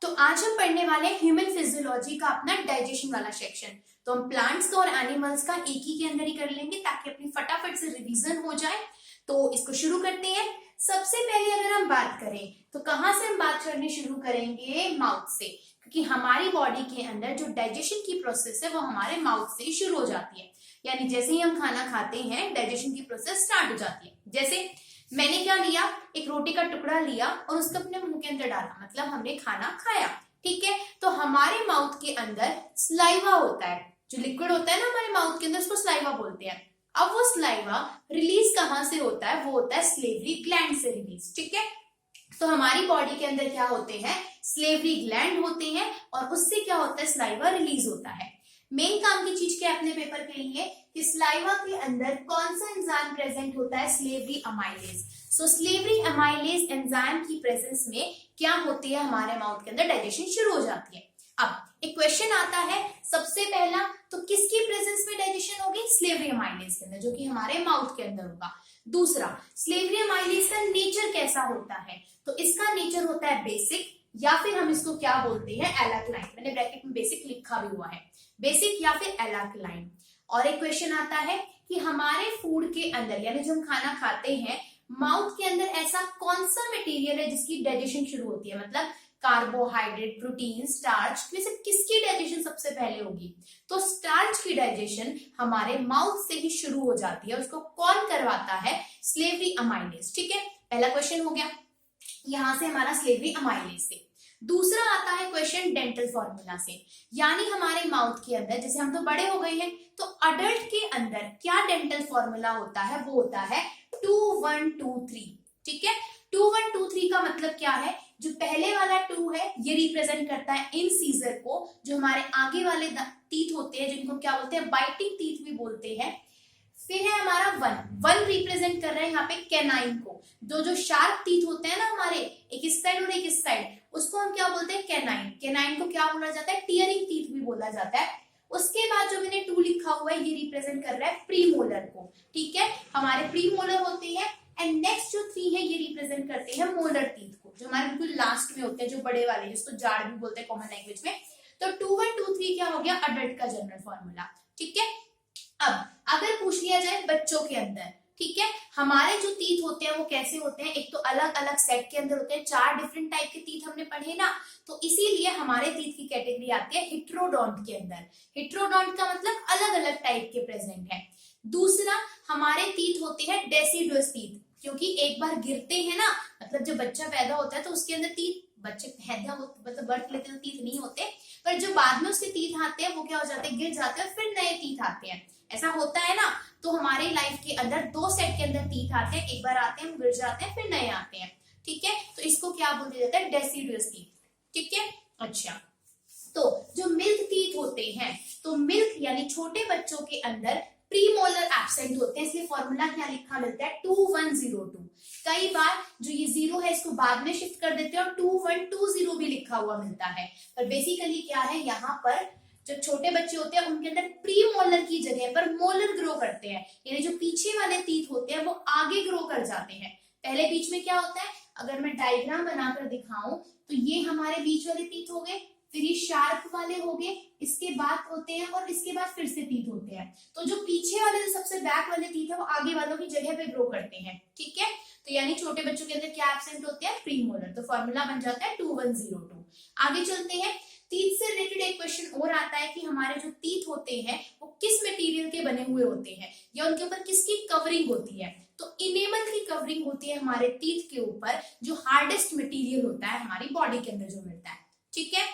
तो आज हम पढ़ने वाले हैं ह्यूमन फिजियोलॉजी का अपना डाइजेशन वाला सेक्शन। तो हम प्लांट्स का और एनिमल्स का एक ही के अंदर ही कर लेंगे ताकि अपनी फटाफट से रिवीजन हो जाए। तो इसको शुरू करते हैं। सबसे पहले अगर हम बात करें तो कहाँ से हम बात करनी शुरू करेंगे? माउथ से, क्योंकि हमारी बॉडी के अंदर जो डाइजेशन की प्रोसेस है वो हमारे माउथ से ही शुरू हो जाती है। यानी जैसे ही हम खाना खाते हैं डाइजेशन की प्रोसेस स्टार्ट हो जाती है। जैसे मैंने क्या लिया, एक रोटी का टुकड़ा लिया और उसको अपने मुंह के अंदर डाला, मतलब हमने खाना खाया। ठीक है, तो हमारे माउथ के अंदर स्लाइवा होता है, जो लिक्विड होता है ना हमारे माउथ के अंदर, उसको स्लाइवा बोलते हैं। अब वो स्लाइवा रिलीज कहाँ से होता है? वो होता है स्लेवरी ग्लैंड से रिलीज। ठीक है, तो हमारी बॉडी के अंदर क्या होते हैं? स्लेवरी ग्लैंड होते हैं और उससे क्या होता है? स्लाइवा रिलीज होता है। मेन काम की चीज क्या है अपने पेपर के लिए कि स्लाइवा के अंदर कौन सा एंजाइम प्रेजेंट होता है? Salivary amylase. So salivary amylase enzyme की प्रेजेंस में क्या होती है? हमारे माउथ के अंदर डाइजेशन शुरू हो जाती है। अब एक क्वेश्चन आता है सबसे पहला, तो किसकी प्रेजेंस में डाइजेशन होगी? स्लेवरी अमाइलेज के अंदर, जो कि हमारे माउथ के अंदर होगा। दूसरा, स्लेवरी अमाइलेज का नेचर कैसा होता है? तो इसका नेचर होता है बेसिक, या फिर हम इसको क्या बोलते हैं? एलाक्लाइन। मैंने ब्रैकेट में बेसिक लिखा भी हुआ है, बेसिक या फिर एलाक्लाइन। और एक क्वेश्चन आता है कि हमारे फूड के अंदर, यानी जो हम खाना खाते हैं, माउथ के अंदर ऐसा कौन सा मटेरियल है जिसकी डाइजेशन शुरू होती है? मतलब कार्बोहाइड्रेट, प्रोटीन, स्टार्च में से किसकी डाइजेशन सबसे पहले होगी? तो स्टार्च की डाइजेशन हमारे माउथ से ही शुरू हो जाती है। उसको कौन करवाता है? Salivary amylase. ठीक है, पहला क्वेश्चन हो गया यहां से हमारा स्लेवरी अमाइलेज से। दूसरा आता है क्वेश्चन डेंटल फॉर्मूला से, यानी हमारे माउथ के अंदर, जैसे हम तो बड़े हो गए हैं, तो अडल्ट के अंदर क्या डेंटल फॉर्मूला होता है? वो होता है 2 1 2 3। ठीक है, 2 1 2 3 का मतलब क्या है? जो पहले वाला 2 है ये रिप्रेजेंट करता है इंसीजर को, जो हमारे आगे वाले टीथ होते हैं जिनको क्या बोलते हैं? बाइटिंग टीथ भी बोलते हैं। फिर है हमारा 1 रिप्रेजेंट कर रहा है यहाँ पे कैनाइन को, जो शार्प टीथ होते हैं ना हमारे, एक इस साइड और एक इस साइड, उसको हम क्या बोलते हैं? कैनाइन। कैनाइन को क्या बोला जाता है? टीयरिंग टीथ भी बोला जाता है। उसके बाद जो मैंने 2 लिखा हुआ है ये रिप्रेजेंट कर रहा है प्रीमोलर को। ठीक है, हमारे प्रीमोलर होते हैं। एंड नेक्स्ट जो 3 है ये रिप्रेजेंट करते हैं मोलर टीथ को, जो हमारे बिल्कुल लास्ट में होते हैं, जो बड़े वाले, जिसको जाड़ भी बोलते हैं कॉमन लैंग्वेज में। तो 2 1 2 3 क्या हो गया? अडल्ट का जनरल फॉर्मूला। ठीक है, अब अगर पूछ लिया जाए बच्चों के अंदर, ठीक है, हमारे जो टीथ होते हैं वो कैसे होते हैं? एक तो अलग अलग सेट के अंदर होते हैं, 4 डिफरेंट टाइप के टीथ हमने पढ़े ना, तो इसीलिए हमारे टीथ की कैटेगरी आती है हिट्रोडोंट के अंदर। हिट्रोडोंट का मतलब अलग अलग टाइप के प्रेजेंट है। दूसरा, हमारे टीथ होते हैं डेसिडुअस टीथ, क्योंकि एक बार गिरते हैं ना, मतलब जब बच्चा पैदा होता है तो उसके अंदर टीथ, बच्चे पैदा मतलब बर्थ लेते हैं तो टीथ नहीं होते, पर जो बाद में उसके टीथ आते हैं वो क्या हो जाते हैं? गिर जाते हैं, फिर नए टीथ आते हैं। ऐसा होता है ना, तो हमारे लाइफ के अंदर 2 सेट के अंदर टीथ आते हैं, एक बार आते हैं, गिर जाते हैं, फिर नए आते हैं। ठीक है, तो इसको क्या बोल दिया जाता है? Deciduous teeth. ठीक है, अच्छा, तो जो मिल्क टीथ होते हैं, तो मिल्क यानी छोटे बच्चों के अंदर प्रीमोलर एब्सेंट होते हैं, इसलिए फॉर्मूला क्या लिखा मिलता है? 2 1 0 2। कई बार जो ये 0 है इसको बाद में शिफ्ट कर देते हैं और 2 1 2 0 भी लिखा हुआ मिलता है। पर बेसिकली क्या है, यहाँ पर जो छोटे बच्चे होते हैं उनके अंदर प्री मोलर की जगह पर मोलर ग्रो करते हैं, यानी जो पीछे वाले टीथ होते हैं वो आगे ग्रो कर जाते हैं। पहले बीच में क्या होता है? अगर मैं डायग्राम बनाकर दिखाऊं तो ये हमारे बीच वाले टीथ हो गए, फिर ये शार्प वाले हो गए, इसके बाद होते हैं और इसके बाद फिर से टीथ होते हैं। तो जो पीछे वाले, जो सबसे बैक वाले टीथ है वो आगे वालों की जगह पे ग्रो करते हैं। ठीक है, तो यानी छोटे बच्चों के अंदर क्या एब्सेंट होते हैं? प्रीमोलर। तो फॉर्मूला बन जाता है 2 1 0 2। आगे चलते हैं, टीथ से रिलेटेड एक क्वेश्चन और आता है कि हमारे जो टीथ होते हैं वो किस मटेरियल के बने हुए होते हैं, या उनके ऊपर किसकी कवरिंग होती है? तो इनेमल की कवरिंग होती है हमारे टीथ के ऊपर, जो हार्डेस्ट मटेरियल होता है हमारी बॉडी के अंदर जो मिलता है। ठीक है,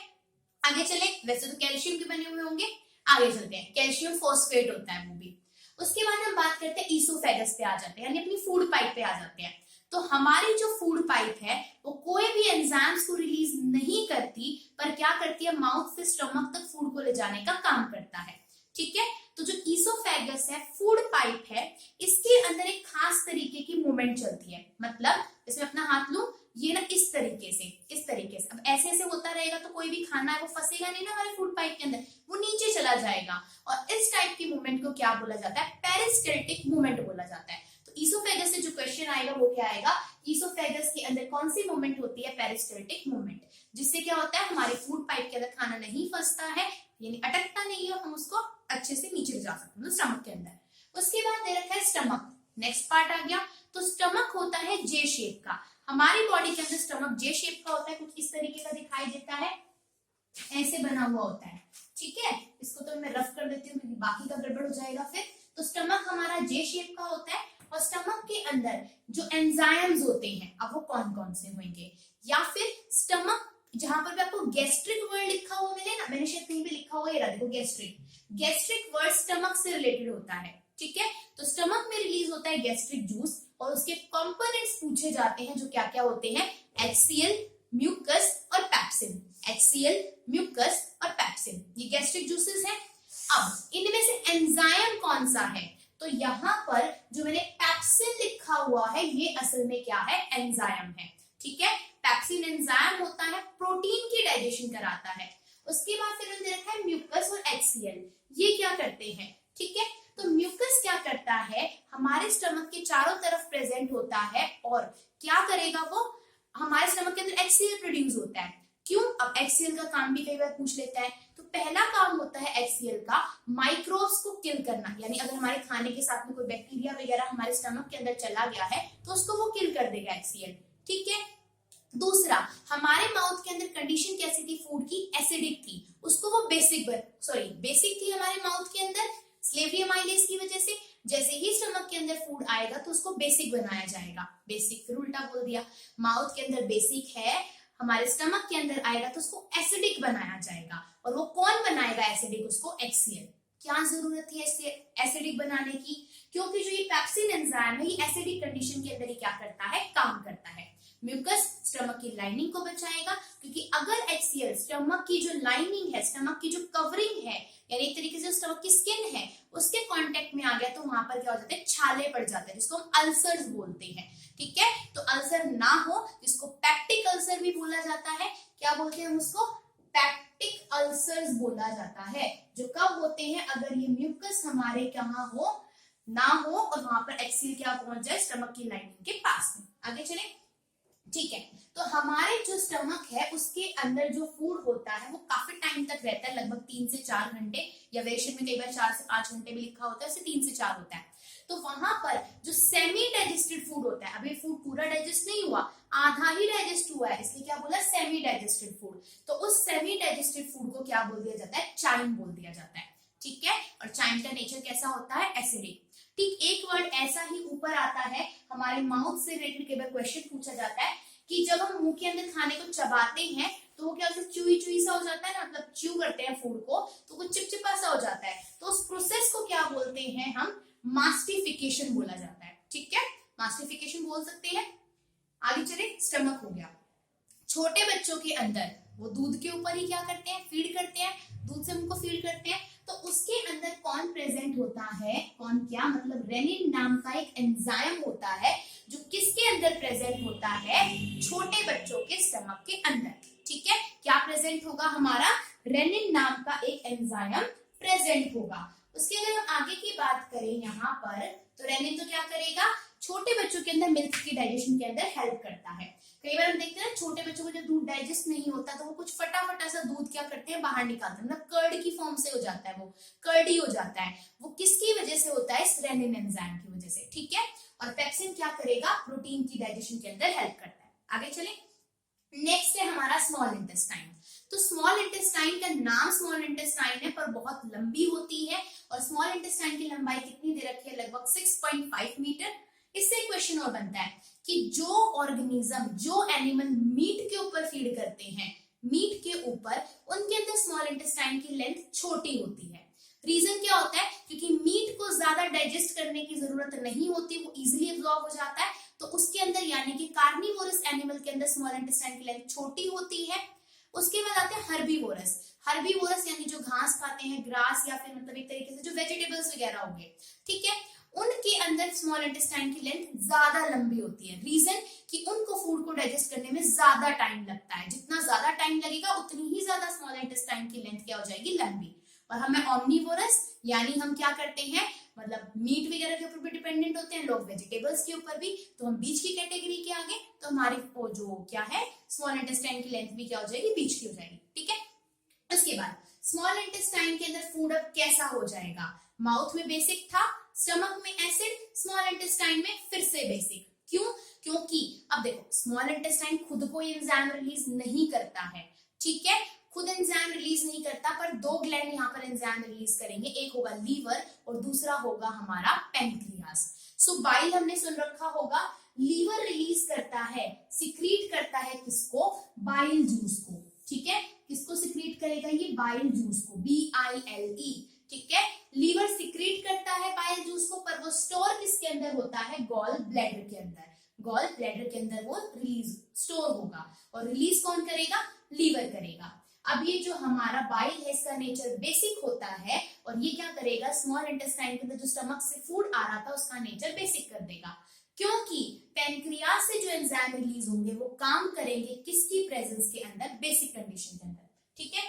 आगे चले, वैसे तो कैल्शियम के बने हुए होंगे, आगे चलते हैं। कैल्शियम फॉस्फेट होता है वो भी। उसके बाद हम बात करते हैं ईसोफेगस पे आ जाते हैं, यानी अपनी फूड पाइप पे आ जाते हैं। तो हमारी जो फूड पाइप है वो कोई भी एंजाइम्स को रिलीज नहीं करती, पर क्या करती है? माउथ से स्टमक तक फूड को ले जाने का काम करता है। ठीक है, तो जो ईसोफेगस है, फूड पाइप है, इसके अंदर एक खास तरीके की मूवमेंट चलती है। मतलब इसमें अपना हाथ लूं, ये ना इस तरीके से, इस तरीके से। अब ऐसे ऐसे होता रहेगा तो कोई भी खाना है वो फंसेगा नहीं ना हमारे फूड पाइप के अंदर, वो नीचे चला जाएगा। और इस टाइप की मूवमेंट को क्या बोला जाता है? पेरिस्टल्टिक मूवमेंट बोला जाता है। तो ईसोफेगस ईसोफेगस से जो क्वेश्चन आएगा वो क्या आएगा, ईसोफेगस के अंदर कौन सी मूवमेंट होती है, पेरिस्टल्टिक मूवमेंट, जिससे क्या होता है हमारे फूड पाइप के अंदर खाना नहीं फंसता है, यानी अटकता नहीं है, हम उसको अच्छे से नीचे ले जा सकते हैं स्टमक के अंदर। उसके बाद दे रखा है स्टमक, नेक्स्ट पार्ट आ गया। तो स्टमक होता है जे शेप का, हमारी बॉडी के अंदर स्टमक जे शेप का होता है, कुछ इस तरीके का दिखाई देता है, ऐसे बना हुआ होता है, ठीक है। इसको तो मैं रफ कर देती हूँ क्योंकि बाकी का गड़बड़ हो जाएगा फिर। तो स्टमक हमारा जे शेप का होता है और स्टमक के अंदर जो एंजाइम्स होते हैं, अब वो कौन कौन से होंगे, या फिर स्टमक जहां पर भी आपको गैस्ट्रिक वर्ड लिखा हुआ मिले ना, मैंने शायद कहीं पे लिखा हुआ, ये रहा देखो गैस्ट्रिक, गैस्ट्रिक वर्ड स्टमक से रिलेटेड होता है, ठीक है। तो स्टमक में रिलीज होता है गैस्ट्रिक जूस और उसके कंपोनेंट्स पूछे जाते हैं जो क्या क्या होते हैं, HCl, म्यूकस और पैप्सिन, HCl, म्यूकस और पैप्सिन, ये गैस्ट्रिक जूसेस हैं। अब इनमें से एंजाइम कौन सा है, तो यहाँ पर जो मैंने पैप्सिन लिखा हुआ है ये असल में क्या है, एंजाइम है, ठीक है। पैप्सिन एंजाइम होता है, प्रोटीन की डाइजेशन कराता है। उसके बाद फिर हमने रखा है म्यूकस और HCl, ये क्या करते हैं, ठीक है। तो म्यूकस क्या करता है, हमारे स्टमक के चारों तरफ प्रेजेंट होता है और क्या करेगा वो, हमारे स्टमक के अंदर HCl प्रोड्यूस होता है। क्यों, अब HCl का काम भी कई बार पूछ लेता है। तो पहला काम होता है HCl का माइक्रोब्स को किल करना, यानी अगर हमारे खाने के साथ में कोई बैक्टीरिया वगैरह हमारे स्टमक के अंदर चला गया है तो उसको वो किल कर देगा HCl, ठीक है। दूसरा, हमारे माउथ के अंदर कंडीशन कैसी थी, फूड की एसिडिक थी, उसको वो बेसिक थी हमारे माउथ के अंदर स्लेवरी अमाइलेज की वजह से। जैसे ही स्टमक के अंदर फूड आएगा तो उसको बेसिक बनाया जाएगा, बेसिक फिर उल्टा बोल दिया, माउथ के अंदर बेसिक है, हमारे स्टमक के अंदर आएगा तो उसको एसिडिक बनाया जाएगा, और वो कौन बनाएगा एसिडिक, उसको HCl। क्या जरूरत थी एसिडिक बनाने की, क्योंकि जो ये पैप्सिन एंजाइम है ये एसिडिक कंडीशन के अंदर ही क्या करता है, काम करता है। म्यूकस स्टमक की लाइनिंग को बचाएगा, क्योंकि अगर HCl स्टमक की जो लाइनिंग है, स्टमक की जो कवरिंग है, यानी एक तरीके से स्टमक की स्किन है, उसके कांटेक्ट में आ गया तो वहां पर क्या हो जाता है, छाले पड़ जाते हैं, जिसको हम अल्सर्स बोलते हैं, ठीक है। तो अल्सर ना हो, जिसको पैक्टिक अल्सर भी बोला जाता है, क्या बोलते हैं हम उसको, पैक्टिक अल्सर्स बोला जाता है, जो कब होते हैं, अगर ये म्यूकस हमारे कहाँ हो, ना हो और वहां पर HCl क्या पहुंच जाए, स्टमक की लाइनिंग के पास में। आगे चले, ठीक है। तो हमारे जो स्टमक है उसके अंदर जो फूड होता है वो काफी टाइम तक रहता है, लगभग 3 से 4 घंटे, या वेरिएशन में कई बार 4 से 5 घंटे भी लिखा होता है, उससे 3 से 4 होता है। तो वहां पर जो सेमी डाइजेस्टेड फूड होता है, अभी फूड पूरा डाइजेस्ट नहीं हुआ, आधा ही डाइजेस्ट हुआ है, इसलिए क्या बोला, सेमी डाइजेस्टेड फूड। तो उस सेमी डाइजेस्टेड फूड को क्या बोल दिया जाता है, चाइम बोल दिया जाता है, ठीक है। और चाइम का नेचर कैसा होता है, एसिडिक। ठीक एक वर्ड ऐसा ही ऊपर आता है, हमारे माउथ से रिलेटेड कई बार क्वेश्चन पूछा जाता है कि जब हम मुंह के अंदर खाने को चबाते हैं तो वो क्या चुई चुई सा हो जाता है ना, मतलब च्यू करते हैं फूड को तो कुछ चिपचिपा सा हो जाता है, तो उस प्रोसेस को क्या बोलते हैं हम, मास्टिफिकेशन बोला जाता है, ठीक है, मास्टिफिकेशन बोल सकते हैं। आगे चले, स्टमक हो गया। छोटे बच्चों के अंदर वो दूध के ऊपर ही क्या करते हैं, फीड करते हैं, दूध से उनको फीड करते हैं, तो उसके अंदर कौन प्रेजेंट होता है, कौन क्या मतलब रेनिन नाम का एक एंजाइम होता है जो किसके अंदर प्रेजेंट होता है, छोटे बच्चों के स्टमक के अंदर, ठीक है। क्या प्रेजेंट होगा, हमारा रेनिन नाम का एक एंजाइम प्रेजेंट होगा। उसके अगर हम आगे की बात करें यहाँ पर, तो रेनिन तो क्या करेगा, छोटे बच्चों के अंदर मिल्क की डाइजेशन के अंदर हेल्प करता है। कई बार हम देखते हैं छोटे बच्चों को जब दूध डाइजेस्ट नहीं होता तो वो कुछ फटाफटा सा दूध क्या करते हैं, बाहर निकालते हैं, मतलब कर्ड की फॉर्म से हो जाता है, वो कर्डी हो जाता है, वो किसकी वजह से होता है, इस रेनिन एंजाइम की वजह से, ठीक है। और पेप्सिन क्या करेगा, प्रोटीन की डाइजेशन के अंदर हेल्प करता है। आगे चले, नेक्स्ट है हमारा स्मॉल इंटेस्टाइन। तो स्मॉल इंटेस्टाइन का नाम स्मॉल इंटेस्टाइन है पर बहुत लंबी होती है, और स्मॉल इंटेस्टाइन की लंबाई कितनी दे रखी है, लगभग 6.5 मीटर। इससे क्वेश्चन और बनता है कि जो ऑर्गेनिज्म, जो एनिमल मीट के ऊपर फीड करते हैं, मीट के ऊपर, उनके अंदर स्मॉल इंटेस्टाइन की लेंथ छोटी होती है। रीजन क्या होता है, क्योंकि मीट को ज्यादा डाइजेस्ट करने की जरूरत नहीं होती, वो इजीली एब्जॉर्ब हो जाता है, तो उसके अंदर यानी कि कार्निवोरस एनिमल के अंदर स्मॉल इंटेस्टाइन की लेंथ छोटी होती है। उसके बाद आते हैं हर्बीवोरस। हर्बीवोरस यानी जो घास खाते हैं, ग्रास, या फिर मतलब एक तरीके से जो वेजिटेबल्स वगैरह होंगे, ठीक है, उनके अंदर स्मॉल इंटेस्टाइन की लेंथ ज्यादा लंबी होती है। रीजन कि उनको फूड को डाइजेस्ट करने में ज्यादा टाइम लगता है, जितना ज्यादा टाइम लगेगा उतनी ही ज्यादा स्मॉल इंटेस्टाइन की लेंथ क्या हो जाएगी, लंबी। और हमें ऑमनीवोरस यानी हम क्या करते हैं, मतलब मीट वगैरह के ऊपर भी डिपेंडेंट होते हैं लोग, वेजिटेबल्स के ऊपर भी, तो हम बीच की कैटेगरी के आगे, तो हमारी वो जो क्या है स्मॉल इंटेस्टाइन की लेंथ भी क्या हो जाएगी, बीच की हो जाएगी। ठीक है, उसके बाद स्मॉल इंटेस्टाइन के अंदर फूड अब कैसा हो जाएगा, माउथ में बेसिक था, स्टमक में एसिड, स्मॉल इंटेस्टाइन में फिर से बेसिक। क्यों? क्योंकि अब देखो स्मॉल इंटेस्टाइन खुद को एंजाइम रिलीज नहीं करता है, ठीक है, खुद एंजाइम रिलीज नहीं करता, पर दो ग्लैंड यहाँ पर एंजाइम रिलीज करेंगे, एक होगा लीवर और दूसरा होगा हमारा पेनक्रियास। सो बाइल हमने सुन रखा होगा, लीवर रिलीज करता है, सिक्रीट करता है किसको, बाइल जूस को। ठीक है, किसको सिक्रीट करेगा ये, बाइल जूस को, BILE। ठीक है, लीवर सिक्रीट करता है बाइल जूस को, पर वो स्टोर किसके अंदर होता है, गॉल ब्लैडर के अंदर। गॉल ब्लैडर के अंदर वो रिलीज स्टोर होगा, और रिलीज कौन करेगा, लीवर करेगा। अब ये जो हमारा बाइल है इसका नेचर बेसिक होता है, और ये क्या करेगा, स्मॉल इंटेस्टाइन के अंदर जो स्टमक से फूड आ रहा था उसका नेचर बेसिक कर देगा, क्योंकि पेनक्रियास से जो एंजाइम रिलीज होंगे वो काम करेंगे किसकी प्रेजेंस के अंदर, बेसिक कंडीशन के अंदर। ठीक है,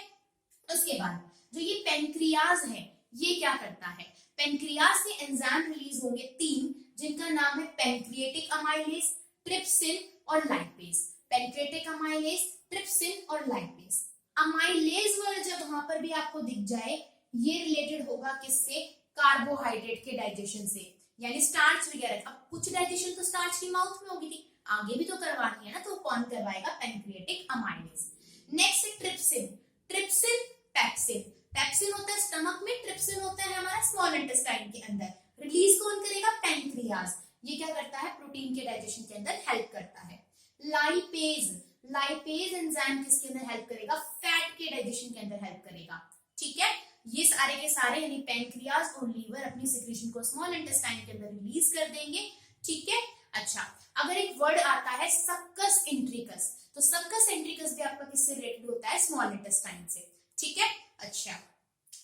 उसके बाद जो ये पेनक्रियाज है ये क्या करता है, पेनक्रियाज से एंजाइम रिलीज होंगे 3, जिनका नाम है पेनक्रिएटिक अमाइलेज, ट्रिप्सिन और लाइपेज। पेनक्रिएटिक अमाइलेज, ट्रिप्सिन और लाइपेज। अमाइलेज वाला जब वहां पर भी आपको दिख जाए, ये रिलेटेड होगा किससे, कार्बोहाइड्रेट के डाइजेशन से, यानी स्टार्च वगैरह। अब कुछ डाइजेशन तो स्टार्च की माउथ में होगी थी, आगे भी तो करवानी है ना, तो कौन करवाएगा, pancreatic amylase. Next trypsin, trypsin pepsin. Pepsin होता है स्टमक में, ट्रिप्सिन होता है हमारा स्मॉल इंटेस्टाइन के अंदर। रिलीज कौन करेगा, पेनक्रियाज। ये क्या करता है, प्रोटीन के डाइजेशन के अंदर हेल्प करता है। लाइपेज, लाइपेज एंजाइम किसके अंदर हेल्प करेगा, फैट के डाइजेशन के अंदर हेल्प करेगा। ठीक है, ये सारे के सारे यानी पेनक्रियाज और लीवर अपनी सिक्रीशन को स्मॉल इंटेस्टाइन के अंदर रिलीज कर देंगे। ठीक है, अच्छा, अगर एक वर्ड आता है सक्कस इंट्रिकस, तो सक्कस इंट्रिकस भी आपका किससे रिलेटेड होता है, स्मॉल इंटेस्टाइन से। ठीक है, अच्छा,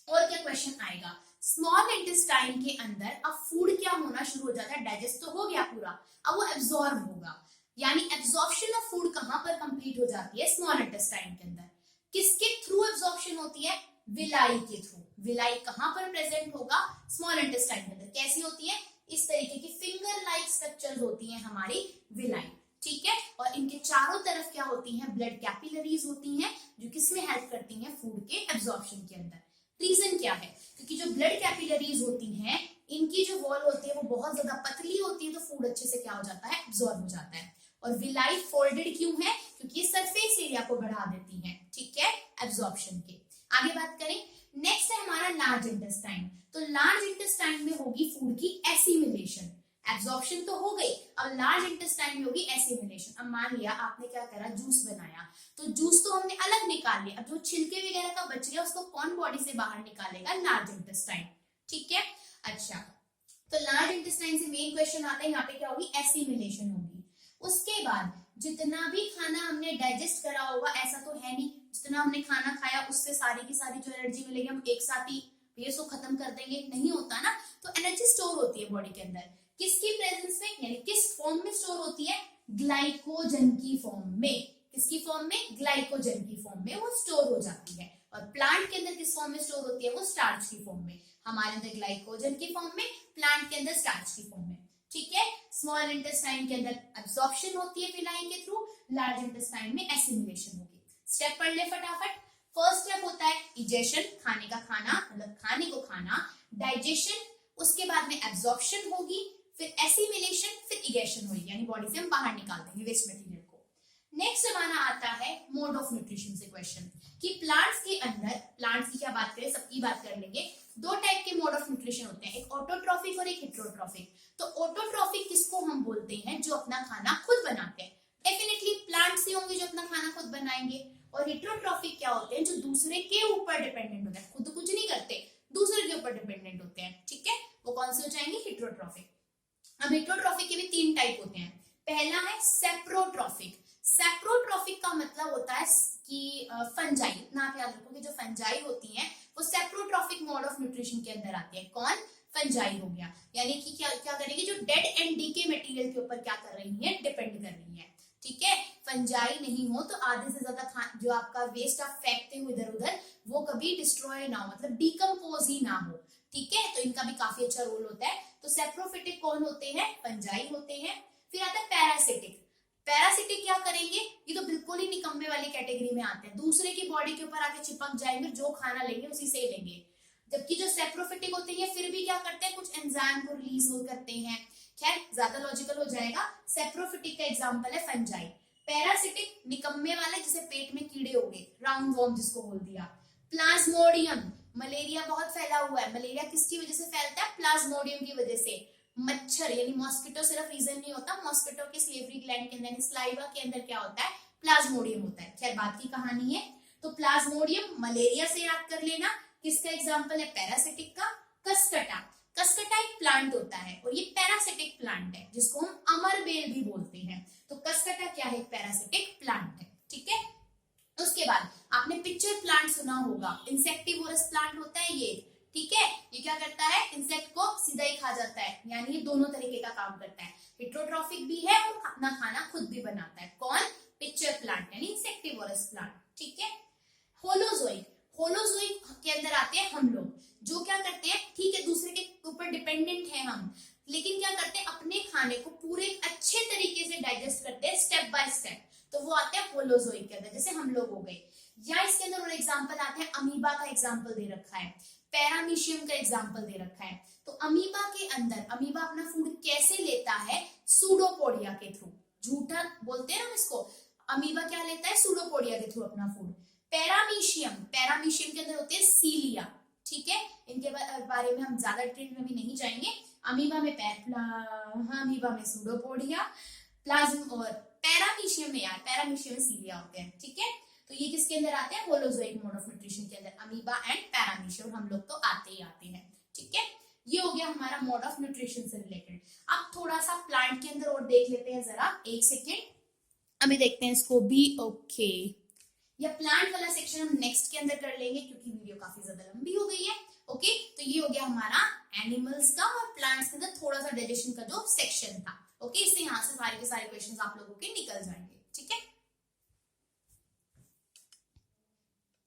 और क्या क्वेश्चन आएगा, स्मॉल इंटेस्टाइन के अंदर अब फूड क्या होना शुरू हो जाता है, डाइजेस्ट तो हो गया पूरा, अब वो एब्जॉर्ब होगा, यानी एब्जॉर्प्शन ऑफ फूड कहां पर कंप्लीट हो जाती है, स्मॉल इंटेस्टाइन के अंदर। किसके थ्रू एब्जॉर्प्शन होती है, विलाई के थ्रू। विलाई कहां पर प्रेजेंट होगा, स्मॉल इंटेस्टाइन के अंदर। कैसी होती है, इस तरीके की फिंगर लाइक स्ट्रक्चर होती है हमारी विलाई। ठीक है, और इनके चारों तरफ क्या होती हैं, ब्लड कैपिलरीज होती हैं, जो किसमें हेल्प करती हैं, फूड के एब्जॉर्प्शन के अंदर। रीजन क्या है, क्योंकि जो ब्लड कैपिलरीज होती हैं इनकी जो वॉल होती है वो बहुत ज्यादा पतली होती है, तो फूड अच्छे से क्या हो जाता है, एब्जॉर्ब हो जाता है। और विलाई फोल्डेड क्यों है, क्योंकि ये सरफेस एरिया को बढ़ा देती है। ठीक है, एब्जॉर्प्शन के। आगे बात करें, नेक्स्ट है हमारा लार्ज इंटेस्टाइन। तो लार्ज इंटेस्टाइन में होगी फूड की एसिमिलेशन। एब्जॉर्प्शन तो हो गई, अब लार्ज इंटेस्टाइन में होगी एसिमिलेशन। अब मान लिया आपने क्या करा, जूस बनाया, तो जूस तो हमने अलग निकाल लिया, अब जो छिलके वगैरह का बच गया उसको कौन बॉडी से बाहर निकालेगा, लार्ज इंटेस्टाइन। ठीक है, अच्छा, तो लार्ज इंटेस्टाइन से मेन क्वेश्चन आता है, यहाँ पे क्या होगी, एसिमिलेशन होगी। उसके बाद जितना भी खाना हमने डाइजेस्ट करा होगा, ऐसा तो है नहीं जितना हमने खाना खाया उससे सारी की सारी जो एनर्जी मिलेगी हम एक साथ ही पेट को खत्म कर देंगे, नहीं होता ना। तो एनर्जी स्टोर होती है बॉडी के अंदर, किसकी प्रेजेंस में, यानी किस फॉर्म में स्टोर होती है, ग्लाइकोजन की फॉर्म में। किसकी फॉर्म में, ग्लाइकोजन की फॉर्म में वो स्टोर हो जाती है। और प्लांट के अंदर किस फॉर्म में स्टोर होती है, वो स्टार्च की फॉर्म में। हमारे अंदर ग्लाइकोजन की फॉर्म में, प्लांट के अंदर स्टार्च की फॉर्म में। ठीक है, स्मॉल इंटेस्टाइन के अंदर एब्जॉर्प्शन होती है विलाई के थ्रू, लार्ज इंटेस्टाइन में एसिमिलेशन होगी। स्टेप पढ़ ले फटाफट। फर्स्ट स्टेप होता है इजेशन, खाने का खाना, मतलब खाने को खाना, डाइजेशन, उसके बाद में एब्जॉर्प्शन होगी, फिर एसिमिलेशन, फिर इगेशन होगी, यानी बॉडी से हम बाहर निकाल देंगे वेस्ट मटेरियल को। नेक्स्ट हमारा आता है मोड ऑफ न्यूट्रिशन से क्वेश्चन, कि प्लांट्स के अंदर, प्लांट्स की क्या बात करें, सबकी बात कर लेंगे। दो टाइप के मोड ऑफ न्यूट्रिशन होते हैं, एक ऑटोट्रॉफिक और एक हेटेरोट्रॉफिक। तो ऑटोट्रॉफिक किसको हम बोलते हैं, जो अपना खाना खुद बनाते हैं, डेफिनेटली प्लांट्स ही होंगे जो अपना खाना खुद बनाएंगे। और हेटेरोट्रॉफिक क्या होते हैं, जो दूसरे के ऊपर डिपेंडेंट होते हैं, खुद कुछ नहीं करते, दूसरे के ऊपर डिपेंडेंट होते हैं। ठीक है, वो कौन से हो जाएंगे, हेटेरोट्रॉफिक। अब हेटेरोट्रॉफिक के भी 3 टाइप होते हैं। पहला है सेप्रोट्रॉफिक। सेप्रोट्रॉफिक का मतलब होता है कि फंजाई, ना आप याद रखो कि जो फंजाई होती हैं वो सेप्रोट्रॉफिक मोड ऑफ न्यूट्रिशन के अंदर आती है। कौन, फंजाई हो गया, यानी कि क्या क्या करेंगे, जो डेड एंड डीके मटेरियल के ऊपर क्या कर रही है, डिपेंड कर रही है। ठीक है, फंजाई नहीं हो तो आधे से ज्यादा जो आपका वेस्ट आप फेंकते हो इधर उधर वो कभी डिस्ट्रॉय ना हो, मतलब डिकम्पोज ही ना हो। ठीक है, तो इनका भी काफी अच्छा रोल होता है। तो सेप्रोफिटिक कौन होते हैं? फंजाई होते हैं। फिर आता है पैरासिटिक। पैरासिटिक क्या करेंगे? ये तो बिल्कुल ही निकम्मे वाली कैटेगरी में आते हैं, दूसरे की बॉडी के ऊपर आके चिपक जाएंगे, जो खाना लेंगे उसी से लेंगे। जबकि जो सेप्रोफिटिक होते हैं फिर भी क्या करते हैं, कुछ एंजाइम को रिलीज हो करते हैं। खैर ज्यादा लॉजिकल हो जाएगा। सेप्रोफिटिक का एग्जांपल है फंजाई। पैरासिटिक निकम्मे वाले, जिसे पेट में कीड़े हो गए, राउंड वॉर्म जिसको बोल दिया। प्लाज्मोडियम, मलेरिया बहुत फैला हुआ है। मलेरिया किसकी वजह से फैलता है? प्लाज्मोडियम की वजह से। मच्छर यानी मॉस्किटो सिर्फ रीजन नहीं होता, मॉस्किटो के स्लेवरी ग्लैंड के अंदर, स्लाइवा के अंदर क्या होता है? प्लाज्मोडियम होता है। खैर बात की कहानी है। तो प्लाज्मोडियम मलेरिया से याद कर लेना। किसका एग्जाम्पल है? पैरासिटिक का। कस्कटा, कस्कटा एक प्लांट होता है और ये पैरासिटिक प्लांट है जिसको हम अमरबेल भी बोलते हैं। तो कस्कटा क्या है? पैरासिटिक प्लांट है। ठीक है, उसके बाद आपने पिक्चर प्लांट सुना होगा, इंसेक्टिवोरस प्लांट होता है ये। ठीक है, ये क्या करता है? इंसेक्ट को सीधा ही खा जाता है, यानी ये दोनों तरीके का काम करता है, हेट्रोट्रॉफिक भी है और अपना खाना खुद भी बनाता है। कौन? पिक्चर प्लांट यानी इंसेक्टिवोरस प्लांट। ठीक है, होलोजोइक, होलोजोइक के अंदर आते हैं हम लोग, जो क्या करते हैं, ठीक है दूसरे के ऊपर डिपेंडेंट है हम, लेकिन क्या करते हैं, अपने खाने को पूरे अच्छे तरीके से डाइजेस्ट करते हैं स्टेप बाय स्टेप। तो वो आते हैं होलोजोइक के अंदर, जैसे हम लोग हो गए। या इसके अंदर और एग्जांपल आते हैं, अमीबा का एग्जांपल दे रखा है, पैरामीशियम का एग्जांपल दे रखा है। तो अमीबा के अंदर, अमीबा अपना फूड कैसे लेता है? सूडोपोडिया के थ्रू। झूठा बोलते हैं ना इसको, अमीबा क्या लेता है? सूडोपोडिया के थ्रू अपना फूड। पैरामीशियम, पैरामीशियम के अंदर होते हैं सीलिया। ठीक है, इनके बारे में हम ज्यादा डिटेल में भी नहीं जाएंगे। अमीबा में अमीबा में सूडोपोडिया, प्लाज्म और पैरामीशियम में यार, पैरामीशियम में सीलिया होते हैं। ठीक है, तो ये किसके अंदर आते हैं? होलोजोइक मोड ऑफ न्यूट्रिशन के अंदर, अमीबा एंड पैरामीशियम। हम लोग तो आते ही आते हैं। ठीक है, ये हो गया हमारा मोड ऑफ न्यूट्रिशन से रिलेटेड। अब थोड़ा सा प्लांट के अंदर और देख लेते हैं जरा, एक सेकेंड अभी देखते हैं इसको भी। ओके, या प्लांट वाला सेक्शन हम नेक्स्ट के अंदर कर लेंगे क्योंकि वीडियो काफी ज्यादा लंबी हो गई है। ओके, तो ये हो गया हमारा एनिमल्स का और प्लांट्स के अंदर थोड़ा सा डाइजेशन का जो सेक्शन था। ओके, इससे यहाँ से सारे के सारे क्वेश्चंस आप लोगों के निकल जाएंगे।